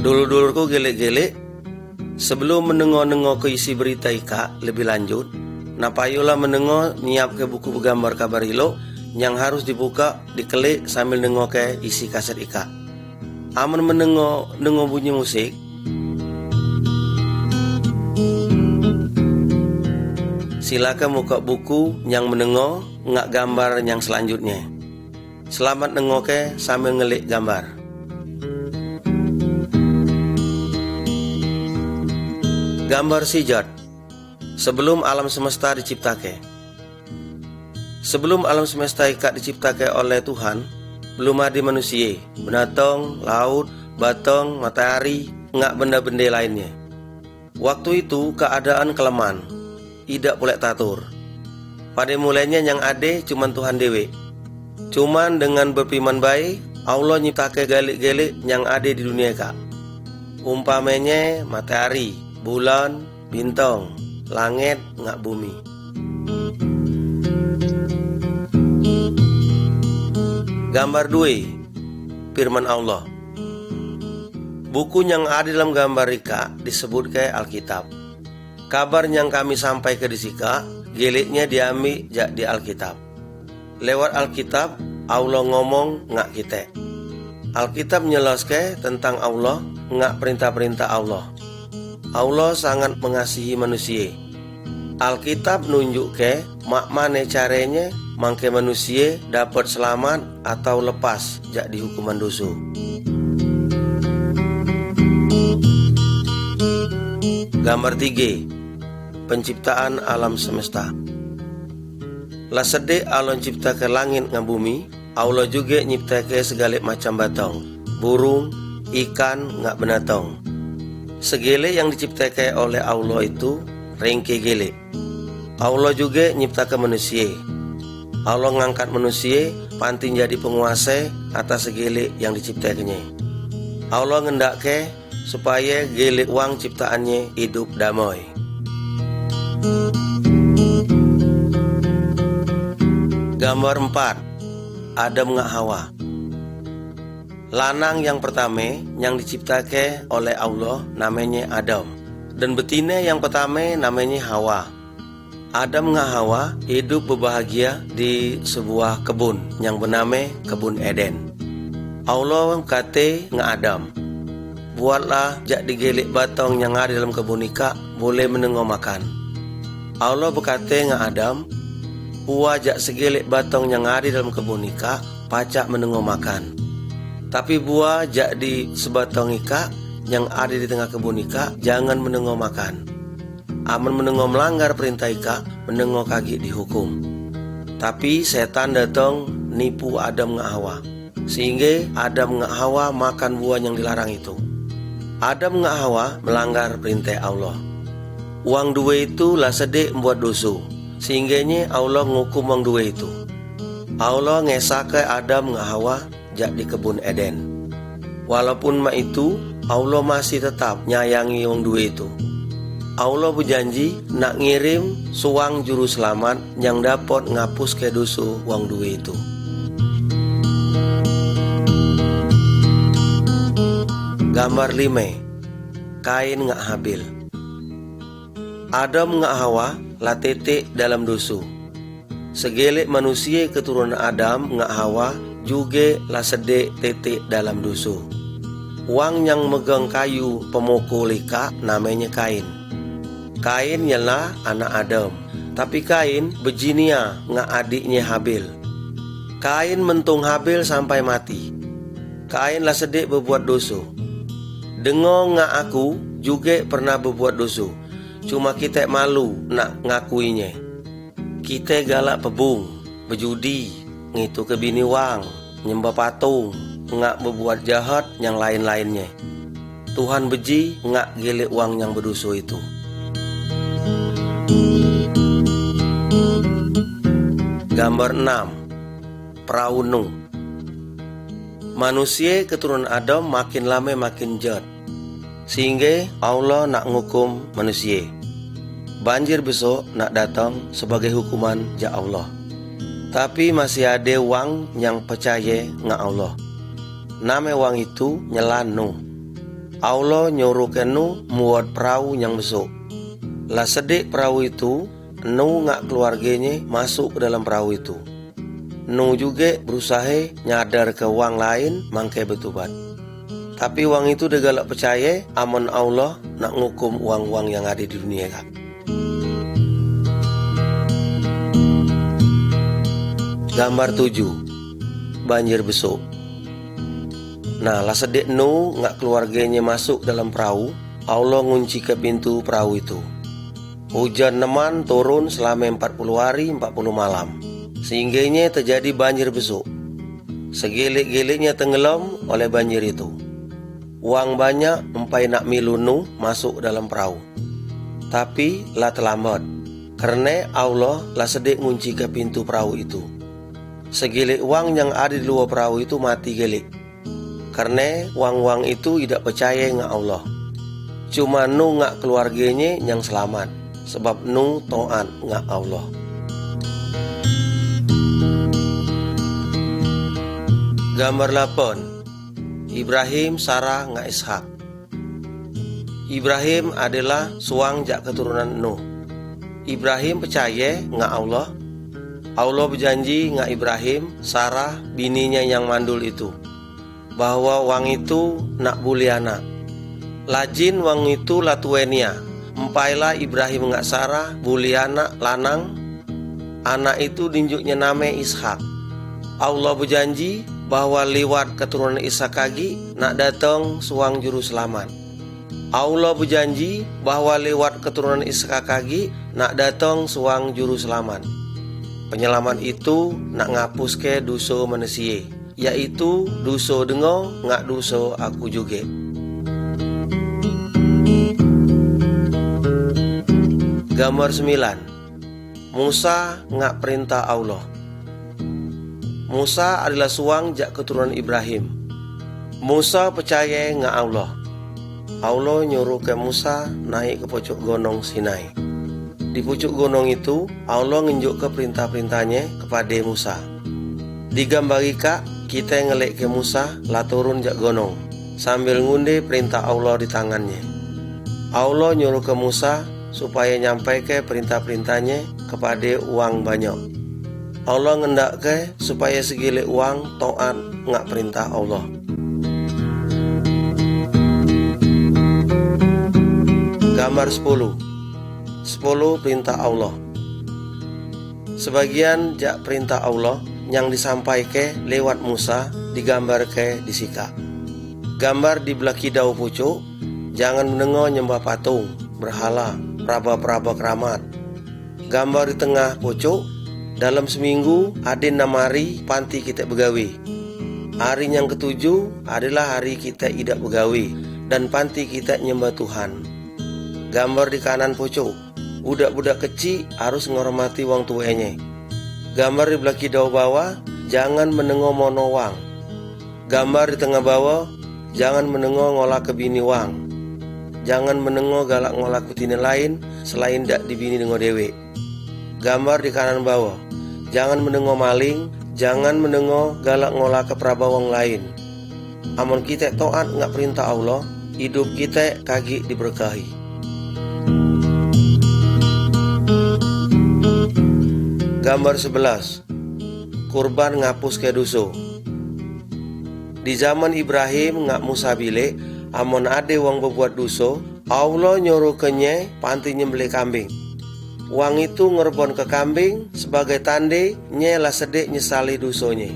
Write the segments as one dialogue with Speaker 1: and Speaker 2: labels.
Speaker 1: Dulur-dulurku gelek-gelek, sebelum mendengar ke isi berita ika lebih lanjut, napayulah mendengar nyiap ke buku bergambar kabar ilo yang harus dibuka, dikelik sambil dengar ke isi kaset ika. Aman mendengar bunyi musik, silakan buka buku yang mendengar ngak gambar yang selanjutnya. Selamat dengar ke sambil ngelik gambar. Gambar sijat. Sebelum alam semesta diciptake. Sebelum alam semesta ika diciptake oleh Tuhan, belum ada manusia, binatang, laut, batang, matahari, ngak benda-benda lainnya. Waktu itu keadaan kelemahan, tidak boleh tatur. Pada mulanya yang ada cuman Tuhan dewe. Cuman dengan berpiman baik, Allah nyiptake galik-galik yang ada di dunia ika. Umpamanya matahari, bulan, bintang, langit, ngak bumi. Gambar 2, firman Allah. Buku yang ada dalam gambar ika disebut ke Alkitab. Kabar yang kami sampai ke disika, geliknya diambil di Alkitab. Lewat Alkitab, Allah ngomong ngak kita. Alkitab menjelaskan tentang Allah, ngak perintah-perintah Allah. Allah sangat mengasihi manusia. Alkitab nunjuk ke mak mane caranya mangke manusia dapat selamat atau lepas jak di hukuman dosa. Gambar 3, penciptaan alam semesta. Lah sedek Allah cipta ke langit ngan bumi, Allah juga nyipta ke segala macam batang, burung, ikan, ngak binatang. Segala yang diciptakan oleh Allah itu ringke gele. Allah juga nyiptakan manusia. Allah ngangkat manusia panti jadi penguasa atas segala yang diciptakannya. Allah ngendake supaya gele uang ciptaannya hidup damai. Gambar 4, Adam ngak Hawa. Lanang yang pertama yang diciptakan oleh Allah namanya Adam. Dan betina yang pertama namanya Hawa. Adam ngak Hawa hidup berbahagia di sebuah kebun yang bernama Kebun Eden. Allah kata ngak Adam, buatlah jak digelik batang yang ada dalam kebun ika boleh menengok makan. Allah berkata ngak Adam, buat jak segelik batang yang ada dalam kebun ika pacak menengok makan. Tapi buah jak di sebatang ika yang ada di tengah kebun ika jangan menengok makan. Aman menengok melanggar perintah ika, menengok kaki dihukum. Tapi setan datang nipu Adam ngak Hawa, sehingga Adam ngak Hawa makan buah yang dilarang itu. Adam ngak Hawa melanggar perintah Allah. Uang dua itu lah sedek membuat dosa, sehingganya Allah ngukum uang dua itu. Allah ngesake Adam ngak Hawa jak di kebun Eden. Walaupun mak itu, Allah masih tetap nyayangi wong dua itu. Allah berjanji nak ngirim suang juru selamat yang dapat ngapus ke dosa wong dua itu. Gambar 5, Kain ngak Habil. Adam ngak Hawa lah tetek dalam dosa. Segelek manusia keturunan Adam ngak Hawa juga lah sedek tetek dalam dosa. Uang yang megang kayu pemukul ika namanya Kain. Kain ialah anak Adam, tapi Kain berjinia ngak adiknya Habil. Kain mentung Habil sampai mati. Kain lah sedek berbuat dosa. Dengar ngak aku juga pernah berbuat dosa, cuma kita malu nak ngakuinya. Kita galak pebung, berjudi, ngitu ke bini wang, nyembah patung, ngak berbuat jahat yang lain-lainnya. Tuhan beji ngak gelek uang yang berdosa itu. Gambar 6, Perahu Nuh. Manusia keturunan Adam makin lama makin jahat, sehingga Allah nak ngukum manusia. Banjir besok nak datang sebagai hukuman ja Allah. Tapi masih ada wang yang percaya ngak Allah. Nama wang itu nyelan Nuh. Allah nyuruh ke Nu muat perahu yang besok. Lah sedik perahu itu, Nu ngak keluarganya masuk ke dalam perahu itu. Nu juga berusaha nyadar ke wang lain mangke betubat. Tapi wang itu dia galak percaya amun Allah nak ngukum wang-wang yang ada di dunia kak. Gambar 7. Banjir besok. Nah, lah sedik Nu ngak keluarganya masuk dalam perahu, Allah ngunci ke pintu perahu itu. Hujan neman turun selama 40 hari 40 malam. Sehingganya terjadi banjir besok. Segelik-geliknya tenggelam oleh banjir itu. Uang banyak empai nak milu Nu masuk dalam perahu. Tapi lah terlambat, karena Allah lah sedik ngunci ke pintu perahu itu. Segelik uang yang ada di luar perahu itu mati gelik. Karena uang-uang itu tidak percaya dengan Allah. Cuma Nu ngak keluarganya yang selamat, sebab Nu taat ngak Allah. Gambar 8. Ibrahim, Sarah ngak Ishak. Ibrahim adalah suang jak keturunan Nuh. Ibrahim percaya ngak Allah. Allah berjanji ngak Ibrahim, Sarah bininya yang mandul itu, bahwa wang itu nak boleh anak. Lajin wang itu latuenia. Empailah Ibrahim ngak Sarah boleh anak lanang. Anak itu dinjuknya nama Ishak. Allah berjanji bahwa lewat keturunan Ishak lagi nak datang suang juru selamat. Allah berjanji bahwa lewat keturunan Ishak lagi nak datang suang juru selamat. Penyelamat itu nak ngapus ke dosa manusia, yaitu dosa dengo ngak dosa aku juga. Gambar 9. Musa ngak perintah Allah. Musa adalah suang jak keturunan Ibrahim. Musa percaya ngak Allah. Allah nyuruh ke Musa naik ke pucuk gunung Sinai. Di pucuk gunung itu Allah ngenjuk ke perintah-perintahnya kepada Musa. Digambari kak kita ngelek ke Musa lah turun jak gunung sambil ngunde perintah Allah di tangannya. Allah nyuruh ke Musa supaya nyampai ke perintah-perintahnya kepada uang banyak. Allah ngendak ke supaya segile uang taat ngak perintah Allah. Gambar 10. 10 perintah Allah. Sebagian jak perintah Allah yang disampaikan lewat Musa digambar ke disika. Gambar di belah kidau pucuk, jangan mendengar nyembah patung, berhala, praba-praba keramat. Gambar di tengah pucuk, dalam seminggu ada 6 hari panti kita begawi. Hari yang ke-7 adalah hari kita tidak begawi dan panti kita nyembah Tuhan. Gambar di kanan pucuk, budak-budak kecil harus menghormati wang tuanya. Gambar di belah kidau bawah, jangan menengok mono wang. Gambar di tengah bawah, jangan menengok ngolah ke bini wang. Jangan menengok galak ngolah betina lain selain dak dibini dengan dewe. Gambar di kanan bawah, jangan menengok maling, jangan menengok galak ngolah ke prabawang lain. Amun kita taat ngak perintah Allah, hidup kita kaki diberkahi. Gambar 11. Kurban ngapus ke dosa. Di zaman Ibrahim ngak Musa bile, amun ade wang berbuat dosa, Allah nyuruh kenye panti nyembelih kambing. Wang itu ngerbon ke kambing sebagai tanda nye lah sedek nyesali dosanya.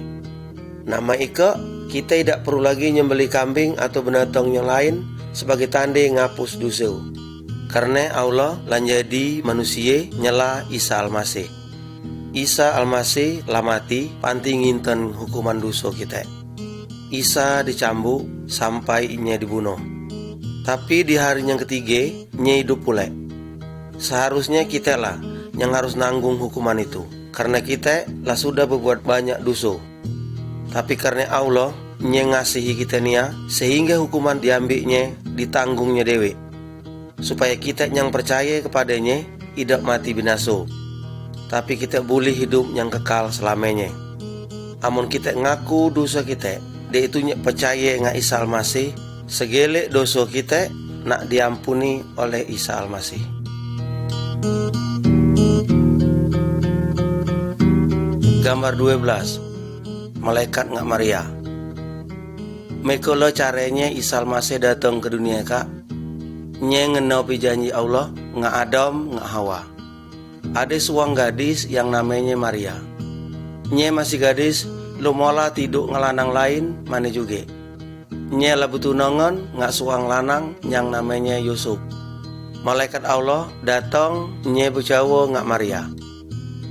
Speaker 1: Nama ika kita tidak perlu lagi nyembelih kambing atau binatang yang lain sebagai tanda ngapus dosa. Karena Allah lan jadi manusia nyela Isa Almasih. Isa Almasih lah mati panti nginten hukuman dosa kita. Isa dicambuk sampai inya dibunuh. Tapi di hari yang ketiga nya hidup pula. Seharusnya kita lah yang harus nanggung hukuman itu, karena kita lah sudah berbuat banyak dosa. Tapi karena Allah nya ngasihi kita nia, sehingga hukuman diambilnya ditanggungnya dewe, supaya kita yang percaya kepadanya tidak mati binaso, tapi kita boleh hidup yang kekal selamanya. Amun kita ngaku dosa kita, dia itu percaya ngak Isa Almasih, segele dosa kita nak diampuni oleh Isa Almasih. Gambar 12, malaikat ngak Maria. Mekolo caranya Isa Almasih datang ke dunia kak, nye ngenopi janji Allah ngak Adam ngak Hawa. Ada seorang gadis yang namanya Maria. Nye masih gadis, lo mola tidur ngelanang lain mana juga. Nye labu tunangan ngak seorang lanang yang namanya Yusuf. Malaikat Allah datang nye bercawa ngak Maria.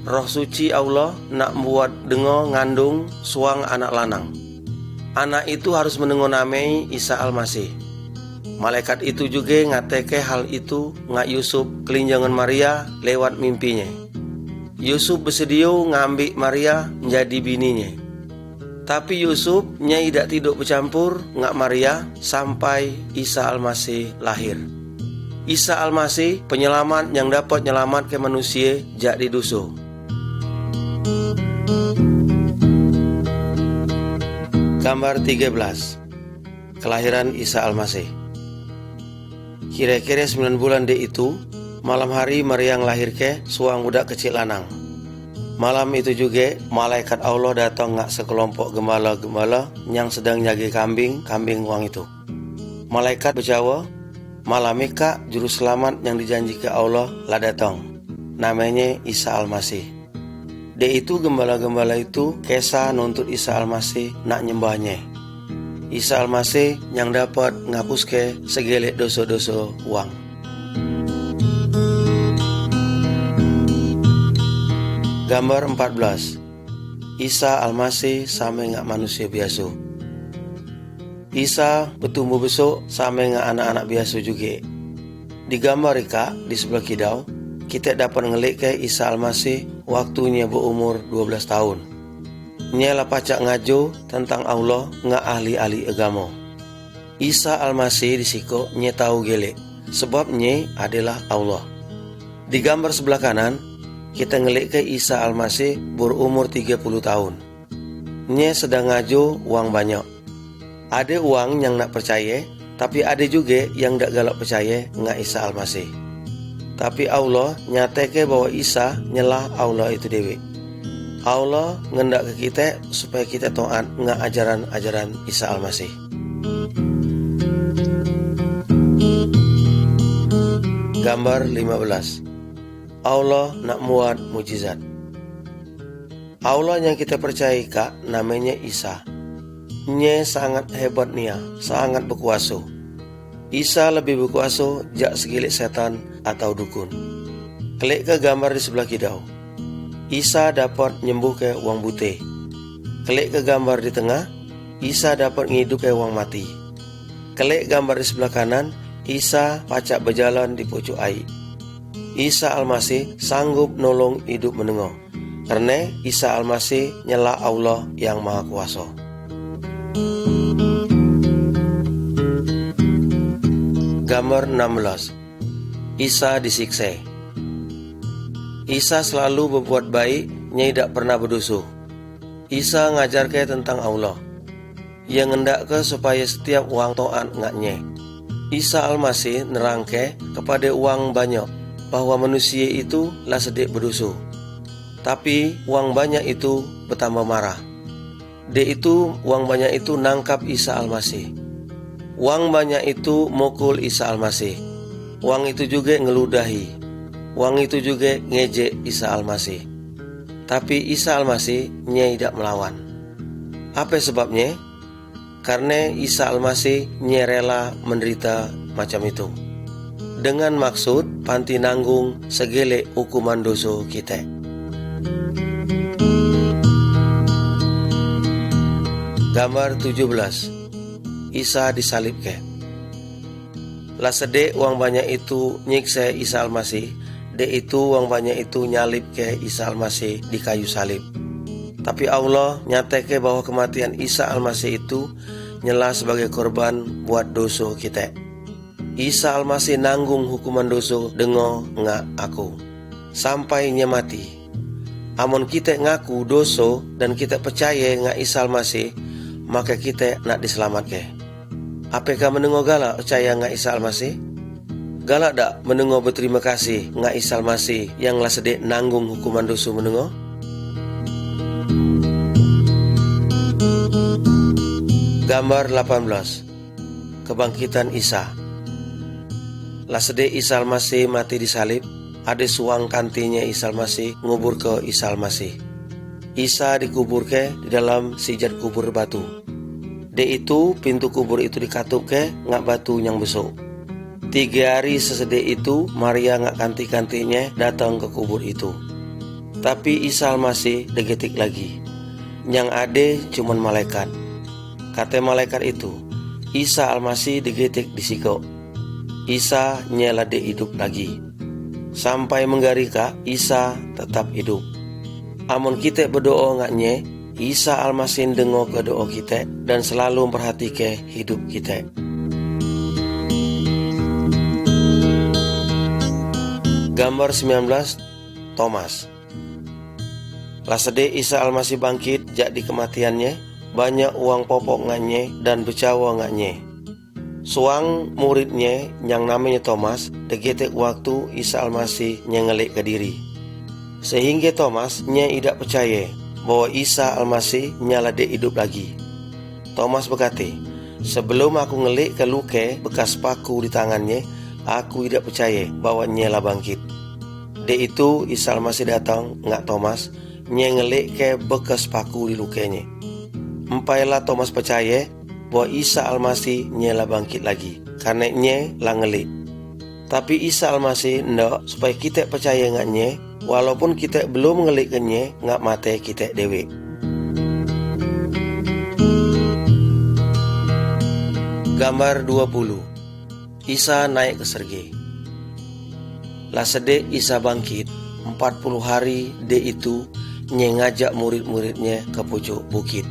Speaker 1: Roh suci Allah nak buat dengo ngandung suang anak lanang. Anak itu harus mendengo namai Isa Almasih. Malaikat itu juga ngateke hal itu ngak Yusuf kelinjangan Maria lewat mimpinya. Yusuf bersedia ngambil Maria menjadi bininya. Tapi Yusuf tidak tidur bercampur ngak Maria sampai Isa Almasih lahir. Isa Almasih penyelamat yang dapat nyelamatkan manusia jadi dosa. Gambar 13, kelahiran Isa Almasih. Kira-kira 9 bulan itu, malam hari Maria ngelahirke suang budak kecil lanang. Malam itu juga malaikat Allah datang ngak sekelompok gembala-gembala yang sedang jaga kambing uang itu. Malaikat berjawab, malam Mika juru selamat yang dijanji ke Allah lah datang. Namanya Isa Almasih. Itu gembala-gembala itu kisah nuntut Isa Almasih nak nyembahnya. Isa Almasih yang dapat ngapuske segele dosa-dosa uang. Gambar 14, Isa Almasih sama ngak manusia biasa. Isa bertumbuh besok sama ngak anak-anak biasa juga. Di gambar ika di sebelah kidau, kita dapat ngelik ke Isa Almasih waktunya berumur 12 tahun. Nya lah pacak ngajo tentang Allah ngak ahli-ahli agama. Isa Almasih disiko nya tahu gelek sebab nya adalah Allah. Di gambar sebelah kanan kita ngelik ke Isa Almasih berumur 30 tahun. Nya sedang ngajo uang banyak. Ada uang yang nak percaya, tapi ada juga yang tak galak percaya ngak Isa Almasih. Tapi Allah nyateke bahwa Isa nyelah Allah itu dewi. Allah ngendak ke kita supaya kita taat ngak ajaran-ajaran Isa Almasih. Gambar 15, Allah nak muat mujizat. Allah yang kita percaya kak namanya Isa. Nye sangat hebat nia, sangat berkuasa. Isa lebih berkuasa jak segilik setan atau dukun. Klik ke gambar di sebelah kidau. Isa dapat nyembuh ke uang bute. Klik ke gambar di tengah. Isa dapat ngidup ke uang mati. Klik gambar di sebelah kanan. Isa pacak berjalan di pucuk air. Isa Almasih sanggup nolong hidup menengok. Karena Isa Almasih nyela Allah yang maha kuasa. Gambar 16, Isa disiksa. Isa selalu berbuat baik, nya tidak pernah berdosa. Isa ngajarke tentang Allah, yang ngendake supaya setiap uang taat ngaknya. Isa Almasih nerangke kepada uang banyak bahwa manusia itu lah sedek berdosa. Tapi uang banyak itu bertambah marah. Itu uang banyak itu nangkap Isa Almasih. Uang banyak itu mukul Isa Almasih. Uang itu juga ngeludahi. Uang itu juga ngejek Isa Almasih. Tapi Isa Almasih tidak melawan. Apa sebabnya? Karena Isa Almasih rela menderita macam itu. Dengan maksud panti nanggung segele hukuman dosa kita. Gambar 17, Isa disalibke. Lah sedek uang banyak itu nyiksa Isa Almasih, itu uang banyak itu nyalib ke Isa Almasih di kayu salib. Tapi Allah nyateke bahwa kematian Isa Almasih itu nyela sebagai korban buat dosa kita. Isa Almasih nanggung hukuman dosa dengo ngak aku sampai nya mati. Amun kita ngaku dosa dan kita percaya ngak Isa Almasih, maka kita nak diselamatkan. Apakah menengok galak percaya ngak Isa Almasih? Galak dak menengok berterima kasih ngak Isa Almasih yang lah sedek nanggung hukuman dosa menengok? Gambar 18. Kebangkitan Isa. Lah sedek Isa Almasih mati disalib, ada suang kantinya Isa Almasih ngubur ke Isa Almasih. Isa dikubur ke di dalam sijat kubur batu. De itu pintu kubur itu dikatup ke ngak batu yang besok. 3 hari sesedek itu Maria ngak kanti-kantinya datang ke kubur itu. Tapi Isa Almasih degetik lagi. Yang ada cuman malaikat. Kata malaikat itu, Isa Almasih digetik di sikok. Isa nyela de hidup lagi. Sampai menggarika Isa tetap hidup. Amun kita berdoa ngaknya, Isa Almasih dengo ke doa kita dan selalu memperhatike hidup kita. Gambar 19. Thomas. Lah sedek Isa Almasih bangkit jak di kematiannya, banyak uang popok nganye dan becawa nganye. Suang muridnya yang namanya Thomas degetek waktu Isa Almasih nyengelik ke diri. Sehingga Thomas tidak percaya bahwa Isa Almasih nyala dek hidup lagi. Thomas berkata, sebelum aku ngelik ke luka bekas paku di tangannya, aku tidak percaya bahwa nyala bangkit. Dek itu Isa Almasih datang ngak Thomas nyengelik ke bekas paku di lukanya. Empailah Thomas percaya bahwa Isa Almasih nyala bangkit lagi, karena nye lah ngelik. Tapi Isa Almasih ndak supaya kita percaya ngaknya, walaupun kita belum ngelik ke nye ngak mate kita dewe. Gambar 20. Isa naik ke serge. Lah sedek Isa bangkit 40 hari de itu nye ngajak murid-muridnya ke pucuk bukit.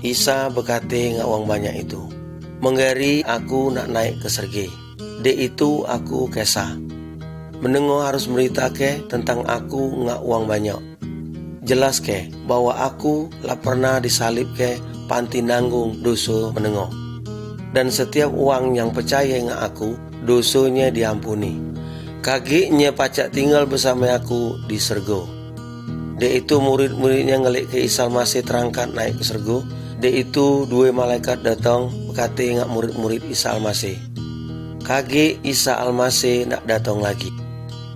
Speaker 1: Isa berkata ngak uang banyak itu, menggari aku nak naik ke serge. De itu aku kesah. Menengok harus meritake tentang aku ngak uang banyak. Jelas ke bahwa aku lah pernah disalib ke panti nanggung dosa menengok. Dan setiap uang yang percaya ngak aku, dosanya diampuni. Kaginya pacak tinggal bersama aku di sergo. De itu murid-muridnya ngelik ke Isa Almasih terangkat naik ke sergo. De itu 2 malaikat datang berkata ngak murid-murid Isa Almasih, kage Isa Almasih nak datang lagi.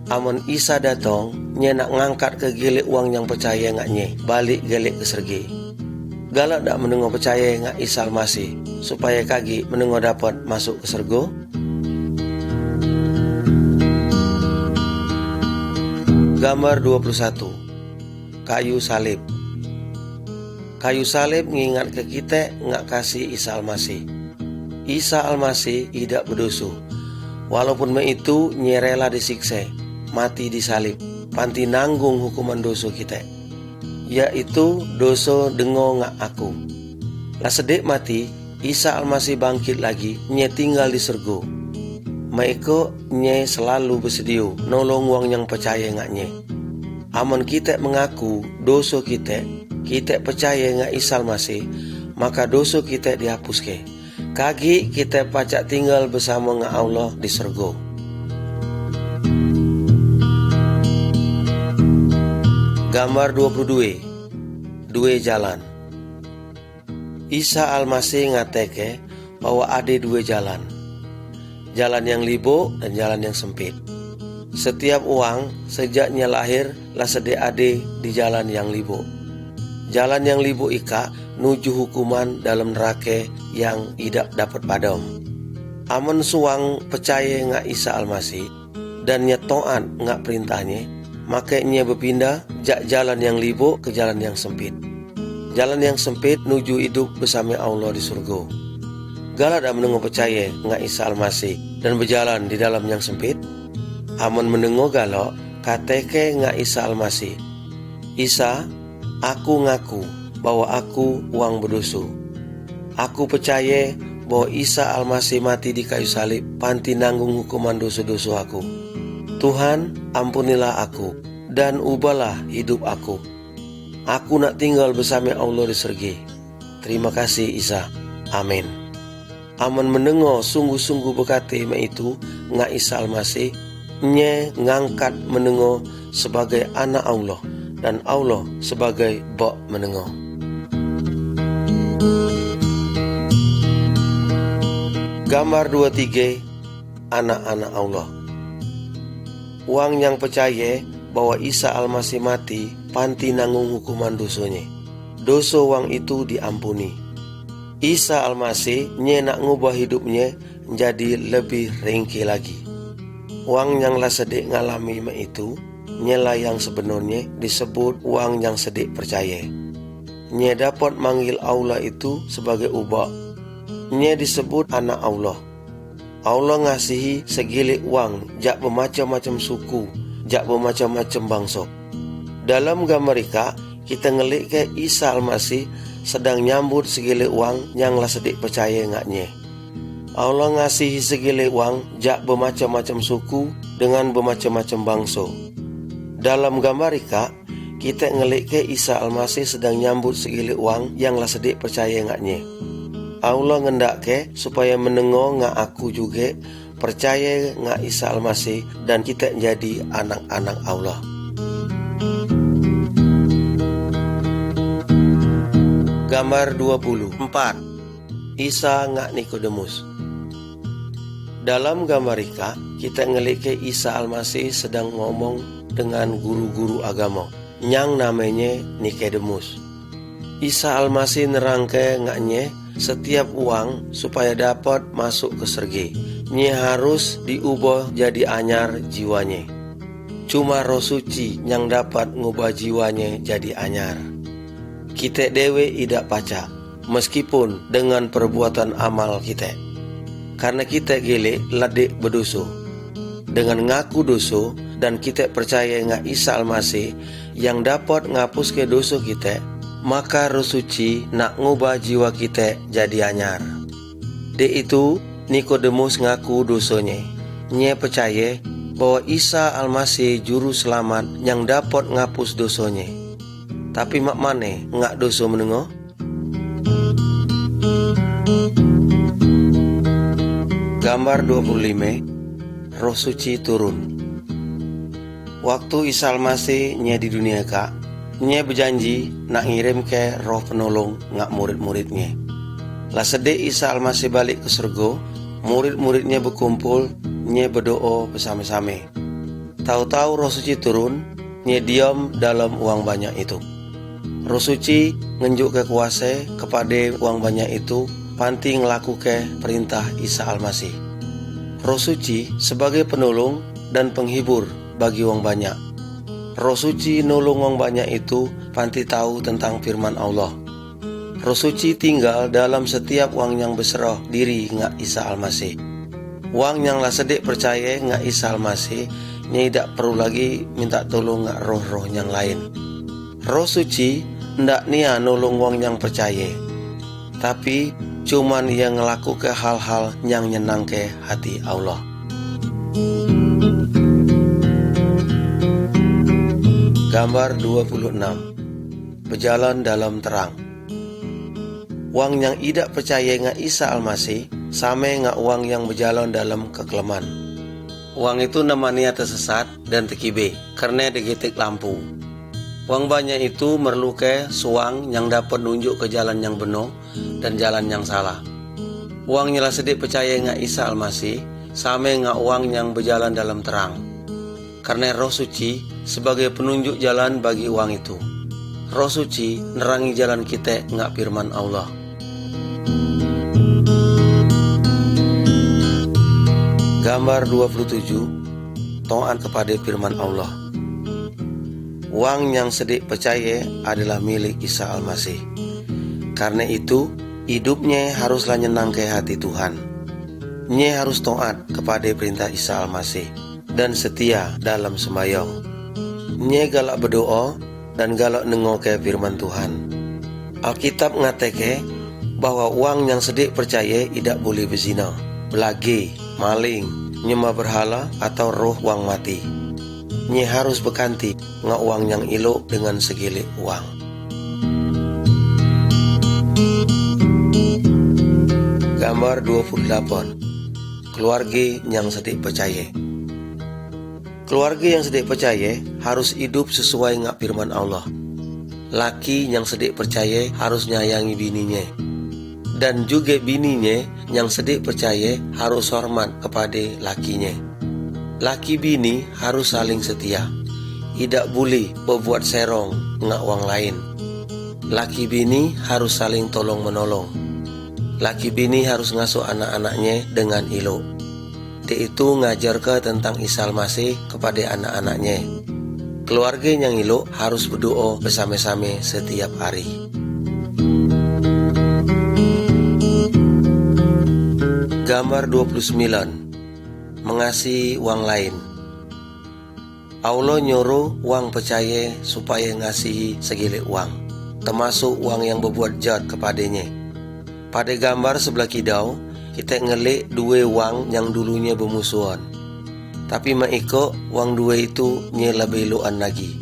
Speaker 1: Amun Isa datang, nya nak ngangkat ke gelik uang yang percaya ngaknya balik gelik ke serge. Galak dak menengok percaya ngak Isa Almasih supaya kage menengok dapat masuk ke sergo. Gambar 21. Kayu salib. Kayu salib ngingat ke kita ngak kasih Isa Almasih. Isa Almasih tidak berdosa. Walaupun itu nyerela disiksa, mati disalib, panti nanggung hukuman dosa kita. Yaitu dosa dengo ngak aku. Lah sedek mati, Isa Almasih bangkit lagi, nye tinggal di surga. Maiko nye selalu bersedia nolong wong yang percaya ngaknya. Amun kita mengaku dosa kita percaya ngak Isa Almasih, maka dosa kita dihapuskan. Kaki kita pacak tinggal bersama ngak Allah di surga. Gambar 22. 2 jalan. Isa Almasih ngateke bahwa ada 2 jalan. Jalan yang libo dan jalan yang sempit. Setiap uang sejaknya lahir lah sedek ade di jalan yang libo. Jalan yang libo ika nuju hukuman dalam neraka yang tidak dapat padam. Amun suang percaya ngak Isa Almasih dan nyetoan ngak perintahnya, makanya berpindah jak jalan yang libo ke jalan yang sempit. Jalan yang sempit nuju hidup bersama Allah di surga. Galak dak menengok percaya ngak Isa Almasih dan berjalan di dalam yang sempit. Amun menengok galak kateke ngak Isa Almasih, Isa, aku ngaku bahwa aku uang berdosa. Aku percaya bahwa Isa Almasih mati di kayu salib, panti nanggung hukuman dosa-dosa aku. Tuhan, ampunilah aku dan ubahlah hidup aku. Aku nak tinggal bersama Allah di surga. Terima kasih Isa. Amin. aman mendengo sungguh-sungguh bekate itu nga Isa Almasih nye ngangkat mendengo sebagai anak Allah dan Allah sebagai bok mendengo. Gambar 23 anak-anak Allah. Wang yang percaya bahwa Isa Almasih mati panti nanggung hukuman dosanya. Dosa wang itu diampuni. Isa Almasih nye nak ngubah hidupnya jadi lebih ringkih lagi. Wang yang lah sedik ngalami itu nyela yang sebenarnya disebut wang yang sedik percaya. Nye dapat manggil Allah itu sebagai ubah. Nye disebut anak Allah. Allah ngasihi segilik wang jak bermacam-macam suku, jak bermacam-macam bangsa. Dalam gambar mereka kita ngelik ke Isa Almasih sedang nyambut segilik wang yang lah sedik percaya ngaknya. Allah ngasihi segilik wang jak bermacam-macam suku dengan bermacam-macam bangsa. Dalam gambar mereka kita ngelik ke Isa Almasih sedang nyambut segilik wang yang lah sedik percaya ngaknya. Allah ngendak ke supaya mendengo ngak aku juga percaya ngak Isa Almasih dan kita jadi anak-anak Allah. Gambar 24 Isa ngak Nikodemus. Dalam gambar kita ngelik ke Isa Almasih sedang ngomong dengan guru-guru agama yang namanya Nikodemus. Isa Almasih nerangke ngaknya setiap uang supaya dapat masuk ke surga, nye harus diubah jadi anyar jiwanya. Cuma Roh Suci yang dapat ngubah jiwanya jadi anyar. Kita dewe idak pacak, meskipun dengan perbuatan amal kita. Karena kita gele ladek berdosa. Dengan ngaku dosa dan kita percaya ngak Isa Almasih yang dapat ngapus ke dosa kita, maka Roh Suci nak ngubah jiwa kita jadi anyar. De itu Nikodemus ngaku dosanya. Nye percaya bahwa Isa Almasih juru selamat yang dapat ngapus dosanya. Tapi mak mane ngak dosa menengo? Gambar 25 Roh Suci turun. Waktu Isa Almasih nye di dunia kak, nye berjanji nak ngirim ke roh penolong ngak murid-muridnya. Lah sedek Isa Almasih balik ke surga, murid-muridnya berkumpul, nye berdoa bersama-sama. Tahu-tahu Roh Suci turun, nye diam dalam uang banyak itu. Roh Suci ngenjuk kekuasaan kepada uang banyak itu, panti ngelaku ke perintah Isa Almasih. Roh Suci sebagai penolong dan penghibur bagi uang banyak. Roh Suci nolong wong banyak itu panti tahu tentang firman Allah. Roh Suci tinggal dalam setiap wang yang berserah diri ngak Isa Almasih. Wang yang lah sedek percaya ngak Isa Almasih, nya tidak perlu lagi minta tolong ngak roh-roh yang lain. Roh Suci ndak nia nolong wong yang percaya, tapi cuman yang ngelaku ke hal-hal yang nyenang ke hati Allah. Gambar 26 Berjalan dalam terang. Wang yang tidak percaya ngak Isa Almasih sama ngak wang yang berjalan dalam kekelaman. Wang itu namanya tersesat dan terkibe karena digetik lampu. Wang banyak itu merlu ke suang yang dapat nunjuk ke jalan yang benar dan jalan yang salah. Wang nyala sedih percaya ngak Isa Almasih sama ngak wang yang berjalan dalam terang. Karena Roh Suci sebagai penunjuk jalan bagi wang itu. Roh Suci nerangi jalan kita ngak firman Allah. Gambar 27 Taat kepada firman Allah. Wang yang sedik percaya adalah milik Isa Almasih. Karena itu hidupnya haruslah nyenang ke hati Tuhan. Nye harus taat kepada perintah Isa Almasih dan setia dalam sembahyang. Nye galak berdoa dan galak nengok ke firman Tuhan. Alkitab ngateke bahwa wang yang sedik percaya tidak boleh berzina, belage, maling, nyembah berhala atau roh wang mati. Nye harus berganti ngak wang yang elok dengan segilik wang. Gambar Gambar 28. Keluarga yang sedik percaya. Keluarga yang sedik percaya harus hidup sesuai dengan firman Allah. Laki yang sedik percaya harus nyayangi bininya. Dan juga bininya yang sedik percaya harus hormat kepada lakinya. Laki bini harus saling setia. Tidak boleh berbuat serong dengan orang lain. Laki bini harus saling tolong menolong. Laki bini harus ngasuh anak-anaknya dengan elok. Dia itu ngajar ke tentang Isa Al-Masih kepada anak-anaknya. Keluarga yang elok harus berdoa bersama-sama setiap hari. Gambar 29. Mengasihi orang lain. Allah nyuruh orang percaya supaya ngasihi segilik orang, termasuk orang yang berbuat jahat kepadanya. Pada gambar sebelah kidau, kita ngelik dua orang yang dulunya bermusuhan. Tapi maiko orang dua itu nye lebih luan lagi.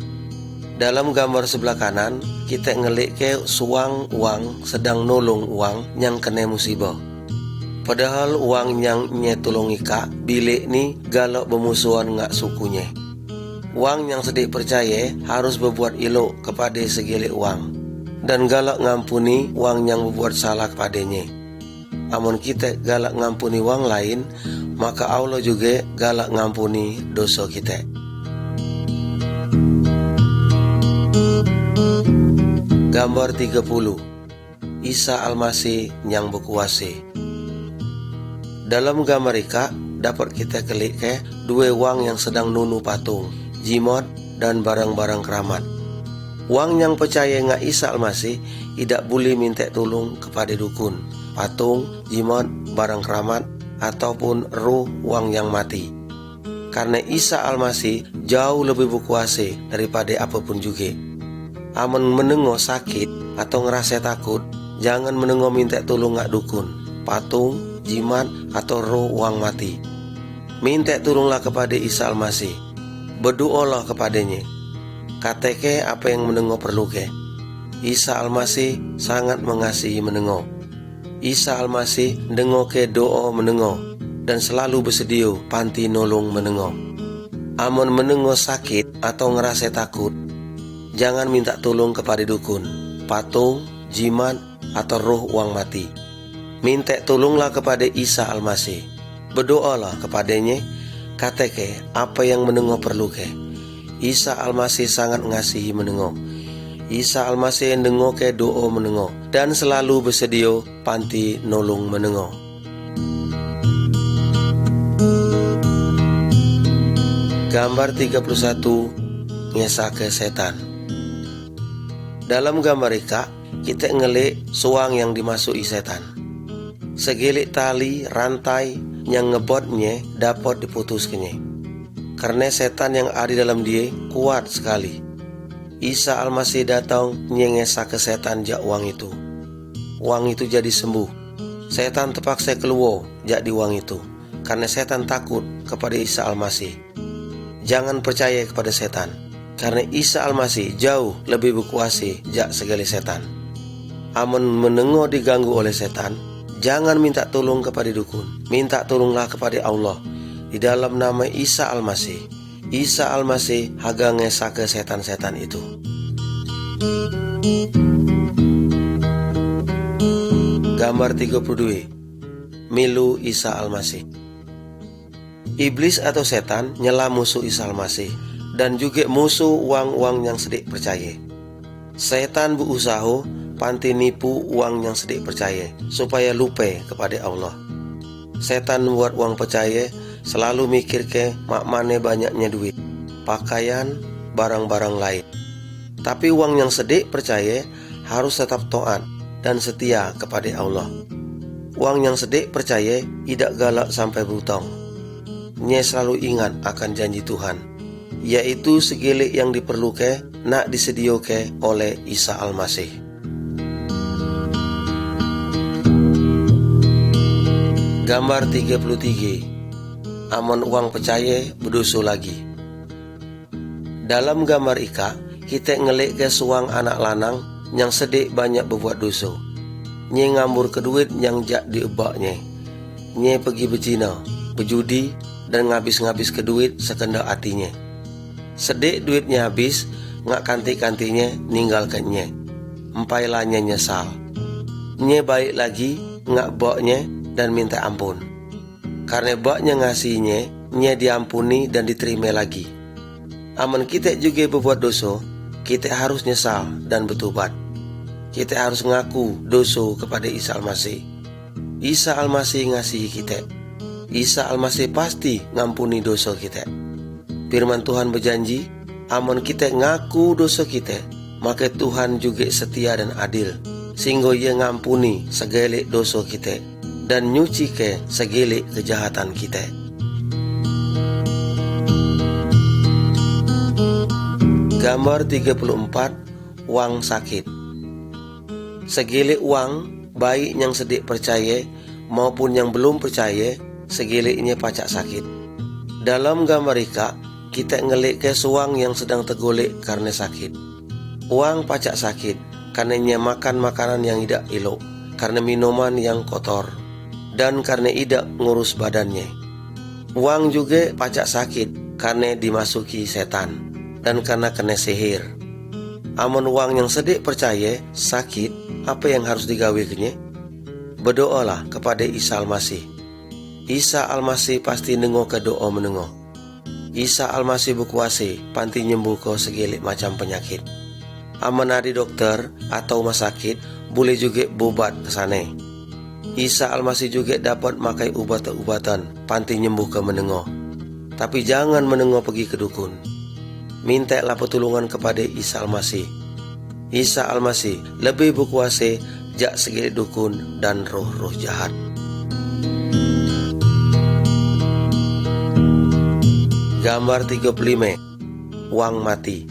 Speaker 1: Dalam gambar sebelah kanan, kita ngelik ke suang orang sedang nolong orang yang kena musibah. Padahal orang yang nye tolong ika bilik ni galak bermusuhan ngak sukunya. Orang yang sedik percaya harus berbuat elok kepada segilik orang dan galak ngampuni orang yang berbuat salah kepadanya. Amun kita galak ngampuni orang lain, maka Allah juga galak ngampuni dosa kita. Gambar 30. Isa Al-Masih yang berkuasa. Dalam gambar ika dapat kita kelik ke dua orang yang sedang nunu patung, jimat dan barang-barang keramat. Orang yang percaya ngak Isa Al-Masih tidak boleh minta tolong kepada dukun, patung, jimat, barang keramat ataupun roh orang yang mati. Karena Isa Al-Masih jauh lebih berkuasa daripada apapun juga. Amun menengok sakit atau ngerasa takut, jangan menengok minta tolong ngak dukun, patung, jimat atau roh orang mati. Minta tolonglah kepada Isa Al-Masih. Berdoalah kepadanya. Kateke apa yang menengok perlu ke. Isa Al-Masih sangat mengasihi menengok. Isa Al-Masih dengo ke doa menengok dan selalu bersedia panti nolong menengok. Amun menengok sakit atau ngerasa takut, jangan minta tolong kepada dukun, patung, jimat atau roh orang mati. Minta tolonglah kepada Isa Al-Masih. Berdoalah kepadanya. Kateke apa yang menengok perlu ke. Isa Al-Masih sangat ngasihi menengok. Isa Al-Masih dengo ke doa menengok dan selalu bersedia panti nolong menengok. Gambar 31. Ngesake setan. Dalam gambar ika kita ngelik suang yang dimasuki setan. Segilik tali rantai yang ngebotnya dapat diputuskannya. Karena setan yang ada dalam dia kuat sekali. Isa Al-Masih datang nyengesa ke setan jak uang itu. Uang itu jadi sembuh. Setan terpaksa keluar jak di uang itu. Karena setan takut kepada Isa Al-Masih. Jangan percaya kepada setan. Karena Isa Al-Masih jauh lebih berkuasa jak segala setan. Amun menengok diganggu oleh setan, jangan minta tolong kepada dukun. Minta tolonglah kepada Allah. Di dalam nama Isa Al-Masih. Isa Al-Masih haga ngesake setan-setan itu. Gambar 32. Milu Isa Al-Masih. Iblis atau setan nyela musuh Isa Al-Masih dan juga musuh uang-uang yang sedik percaya. Setan berusaha panti nipu uang yang sedik percaya supaya lupa kepada Allah. Setan buat uang percaya selalu mikir ke mak mana banyaknya duit, pakaian, barang-barang lain. Tapi uang yang sedik percaya harus tetap taat dan setia kepada Allah. Uang yang sedik percaya tidak galak sampai berhutang. Nya selalu ingat akan janji Tuhan, yaitu segilik yang diperlukan nak disediakan oleh Isa Al-Masih. Gambar 33. Amun uang percaya berdosa lagi. Dalam gambar ika kita ngelik ke suang anak lanang yang sedik banyak berbuat dosa. nye ngambur ke duit yang jak diebaknya. Nye pergi berzina, berjudi, dan ngabis-ngabis ke duit sekendak hatinya. Sedek duitnya habis, ngak kanti-kantinya ninggalkan nye. Empailahnya nyesal. Nye balik lagi, ngak baknya dan minta ampun. Karena baknya ngasihnya, nye diampuni dan diterima lagi. Aman kita juga berbuat dosa, kita harus nyesal dan bertobat. Kita harus ngaku dosa kepada Isa Al-Masih. Isa Al-Masih ngasihi kita. Isa Al-Masih pasti ngampuni dosa kita. Firman Tuhan berjanji, amun kita ngaku dosa kita, maka Tuhan juga setia dan adil, sehingga Ia ngampuni segala dosa kita dan nyuci ke segala kejahatan kita. Gambar 34, uang sakit. Segala uang, baik yang sedik percaya maupun yang belum percaya, segeleknya pacak sakit. Dalam gambar ika, kita ngelik ke suang yang sedang tergolek karena sakit. Uang pacak sakit karena ia makan makanan yang tidak elok, karena minuman yang kotor, dan karena tidak ngurus badannya. Uang juga pacak sakit karena dimasuki setan dan karena kena sihir. Amun uang yang sedik percaya sakit, apa yang harus digawikannya? Berdoalah kepada Isa Al-Masih. Isa Al-Masih pasti nengok ke doa menengok. Isa Al-Masih berkuasa panti nyembuh ke segala macam penyakit. Aman ada dokter atau rumah sakit boleh juga berobat ke sana. Isa Al-Masih juga dapat makai ubat-ubatan panti nyembuh ke menengok. Tapi jangan menengok pergi ke dukun. Mintalah pertolongan kepada Isa Al-Masih. Isa Al-Masih lebih berkuasa jak segala dukun dan roh-roh jahat. Gambar 35, uang mati.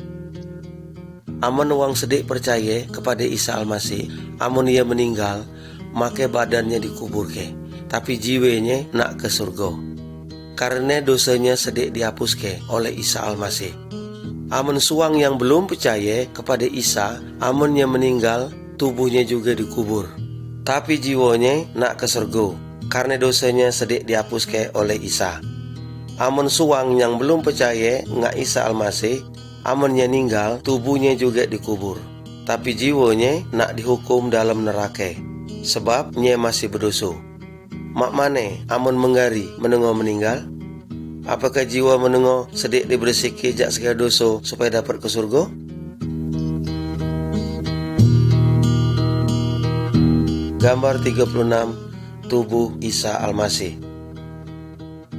Speaker 1: Amun uang sedik percaya kepada Isa Al-Masih, amun ia meninggal, maka badannya dikubur ke, tapi jiwanya nak ke surga. Karena dosanya sedik dihapus ke oleh Isa Al-Masih. Amun suang yang belum percaya kepada Isa, amun ia meninggal, tubuhnya juga dikubur, tapi jiwanya nak ke surga, karena dosanya sedik dihapus ke oleh Isa. Amun suang yang belum percaya ngak Isa Al-Masih, amunnya ninggal, tubuhnya juga dikubur, tapi jiwanya nak dihukum dalam neraka, sebab nya masih berdosa. Mak mane amun menggari menengok meninggal? Apakah jiwa menengok sedik dibersihkan jak segala dosa supaya dapat ke surga? Gambar 36, tubuh Isa Al-Masih.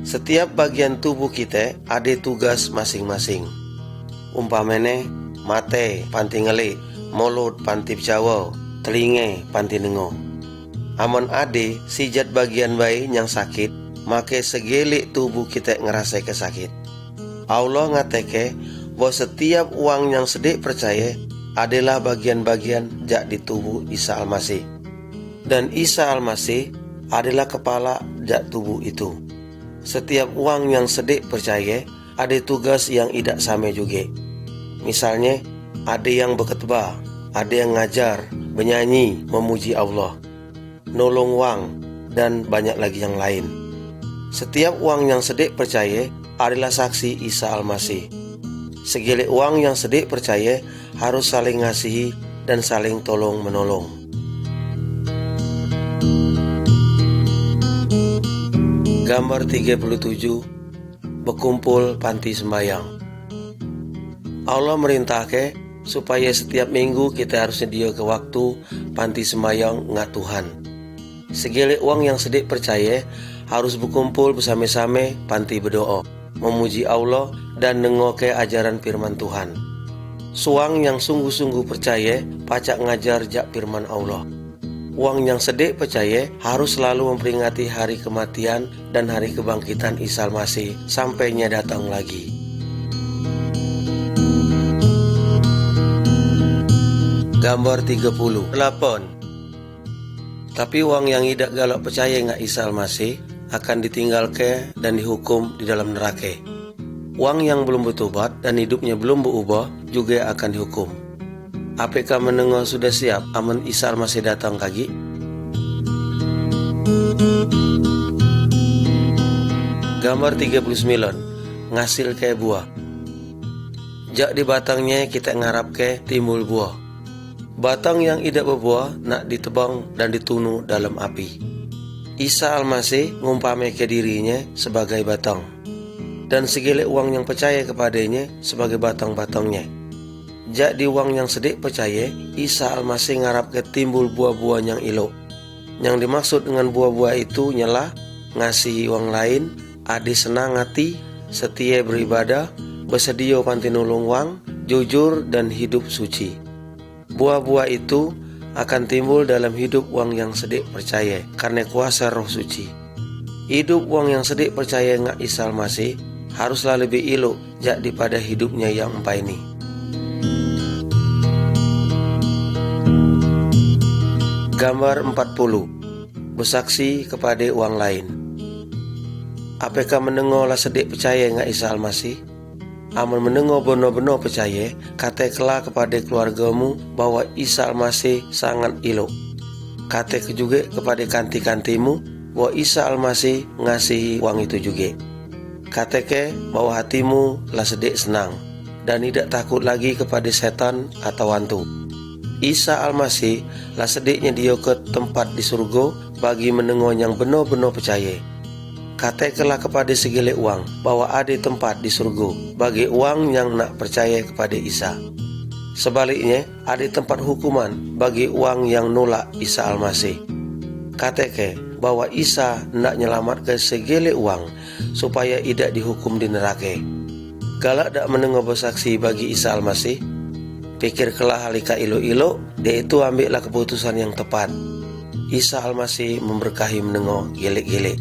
Speaker 1: Setiap bagian tubuh kita ada tugas masing-masing. Umpamane mate panti ngelik, mulut panti Jawa, telinga panti nengo. Amun ade sijat bagian bayi yang sakit, maka segelik tubuh kita ngerasa kesakit. Allah ngateke bahwa setiap uang yang sedik percaya adalah bagian-bagian jak di tubuh Isa Al-Masih. Dan Isa Al-Masih adalah kepala jak tubuh itu. Setiap uang yang sedik percaya ada tugas yang tidak sama juga. Misalnya ada yang berkhotbah, ada yang ngajar, menyanyi, memuji Allah, nolong uang, dan banyak lagi yang lain. Setiap uang yang sedik percaya adalah saksi Isa Al-Masih. Segala uang yang sedik percaya harus saling ngasihi dan saling tolong menolong. Gambar 37, berkumpul panti sembahyang. Allah merintahkan supaya setiap minggu kita harus sedia ke waktu panti sembahyang ngak Tuhan. Segala uang yang sedik percaya harus berkumpul bersama-sama panti berdoa, memuji Allah dan nengoke ajaran firman Tuhan. Suang yang sungguh-sungguh percaya pacak ngajar jak firman Allah. Uang yang sedik percaya harus selalu memperingati hari kematian dan hari kebangkitan Isa Al-Masih sampainya datang lagi. Gambar 38. Tapi uang yang tidak galak percaya ngak Isa Al-Masih akan ditinggalkan dan dihukum di dalam neraka. Uang yang belum bertobat dan hidupnya belum berubah juga akan dihukum. Apakah menengok sudah siap amun Isa Al-Masih datang lagi? Gambar 39, ngasil ke buah. Jak di batangnya kita ngarap ke timbul buah. Batang yang tidak berbuah nak ditebang dan ditunu dalam api. Isa Almasih ngumpame ke dirinya sebagai batang, dan segele uang yang percaya kepadanya sebagai batang-batangnya. Jak di uang yang sedik percaya, Isa Almasih ngarap ke timbul buah-buah yang ilok. Yang dimaksud dengan buah-buah itu nyalah ngasihi uang lain, adi senang hati, setia beribadah, bersedia panti nulung wang, jujur dan hidup suci. Buah-buah itu akan timbul dalam hidup wang yang sedik percaya karena kuasa Roh Suci. Hidup wang yang sedik percaya ngak Isa Almasih haruslah lebih elok jak daripada hidupnya yang empai ini. Gambar 40, bersaksi kepada uang lain. Apakah mendengarlah sedik percaya ngak Isa Almasih? Amun mendengar benar-benar percaya, katakanlah kepada keluargamu bahwa Isa Almasih sangat elok. Katakan juga kepada kanti-kantimu bahwa Isa Almasih ngasihi uang itu juga. Katakan bahwa hatimu lah sedik senang dan tidak takut lagi kepada setan atau hantu. Isa Almasih lah sediknya dia ke tempat di surga bagi mendengar yang benar-benar percaya. Katakanlah kepada segala uang bahwa ada tempat di surga bagi uang yang nak percaya kepada Isa. Sebaliknya, ada tempat hukuman bagi uang yang nolak Isa Almasih. Katakan bahwa Isa nak nyelamatkan segala uang supaya tidak dihukum di neraka. Galak dak mendengar bersaksi bagi Isa Almasih, pikirkanlah halika ilo-ilo, dia itu ambillah keputusan yang tepat. Isa Almasih memberkahi mendengar gelek-gelek.